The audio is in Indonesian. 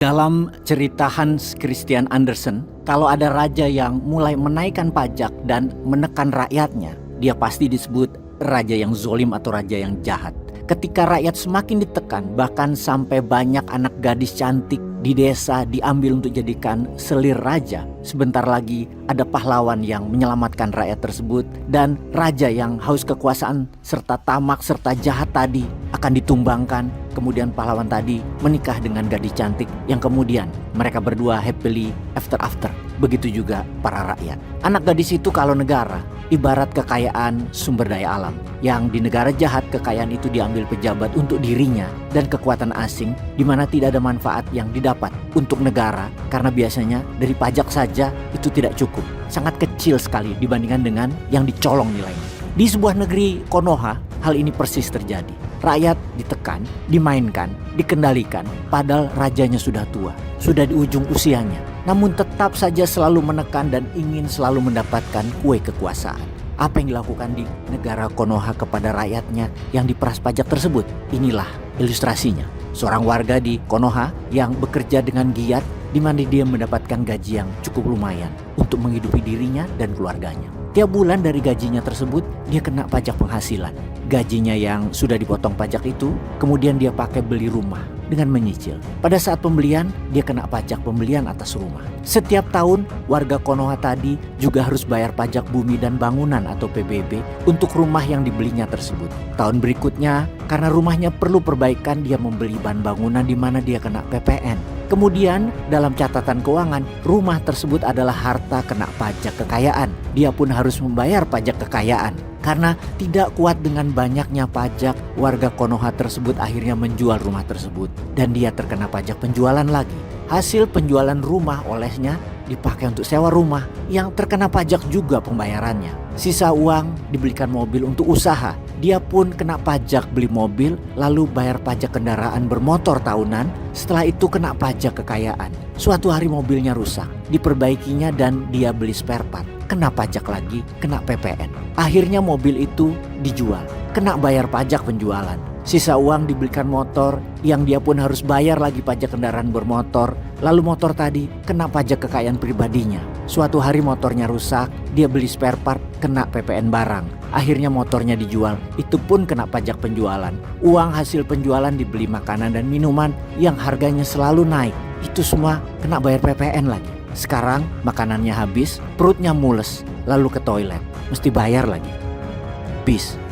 Dalam cerita Hans Christian Andersen, kalau ada raja yang mulai menaikkan pajak dan menekan rakyatnya, dia pasti disebut raja yang zolim atau raja yang jahat. Ketika rakyat semakin ditekan, bahkan sampai banyak anak gadis cantik di desa diambil untuk jadikan selir raja. Sebentar lagi ada pahlawan yang menyelamatkan rakyat tersebut, dan raja yang haus kekuasaan serta tamak serta jahat tadi akan ditumbangkan. Kemudian pahlawan tadi menikah dengan gadis cantik yang kemudian mereka berdua happily ever after. Begitu juga para rakyat. Anak gadis itu kalau negara ibarat kekayaan sumber daya alam, yang di negara jahat kekayaan itu diambil pejabat untuk dirinya dan kekuatan asing, di mana tidak ada manfaat yang didapat untuk negara karena biasanya dari pajak saja itu tidak cukup, sangat kecil sekali dibandingkan dengan yang dicolong nilainya. Di sebuah negeri Konoha, hal ini persis terjadi. Rakyat ditekan, dimainkan, dikendalikan, padahal rajanya sudah tua, sudah di ujung usianya, namun tetap saja selalu menekan dan ingin selalu mendapatkan kue kekuasaan. Apa yang dilakukan di negara Konoha kepada rakyatnya yang diperas pajak tersebut? Inilah ilustrasinya. Seorang warga di Konoha yang bekerja dengan giat, di mana dia mendapatkan gaji yang cukup lumayan untuk menghidupi dirinya dan keluarganya. Tiap bulan dari gajinya tersebut, dia kena pajak penghasilan. Gajinya yang sudah dipotong pajak itu, kemudian dia pakai beli rumah dengan menyicil. Pada saat pembelian, dia kena pajak pembelian atas rumah. Setiap tahun, warga Konoha tadi juga harus bayar pajak bumi dan bangunan atau PBB untuk rumah yang dibelinya tersebut. Tahun berikutnya, karena rumahnya perlu perbaikan, dia membeli bahan bangunan di mana dia kena PPN. Kemudian dalam catatan keuangan, rumah tersebut adalah harta kena pajak kekayaan. Dia pun harus membayar pajak kekayaan. Karena tidak kuat dengan banyaknya pajak, warga Konoha tersebut akhirnya menjual rumah tersebut. Dan dia terkena pajak penjualan lagi. Hasil penjualan rumah olehnya dipakai untuk sewa rumah yang terkena pajak juga pembayarannya. Sisa uang dibelikan mobil untuk usaha. Dia pun kena pajak beli mobil, lalu bayar pajak kendaraan bermotor tahunan. Setelah itu kena pajak kekayaan. Suatu hari mobilnya rusak, diperbaikinya dan dia beli spare part. Kena pajak lagi, kena PPN. Akhirnya mobil itu dijual, kena bayar pajak penjualan. Sisa uang dibelikan motor yang dia pun harus bayar lagi pajak kendaraan bermotor. Lalu motor tadi kena pajak kekayaan pribadinya. Suatu hari motornya rusak, dia beli spare part, kena PPN barang. Akhirnya motornya dijual, itu pun kena pajak penjualan. Uang hasil penjualan dibeli makanan dan minuman yang harganya selalu naik. Itu semua kena bayar PPN lagi. Sekarang makanannya habis, perutnya mules, lalu ke toilet, mesti bayar lagi. Peace.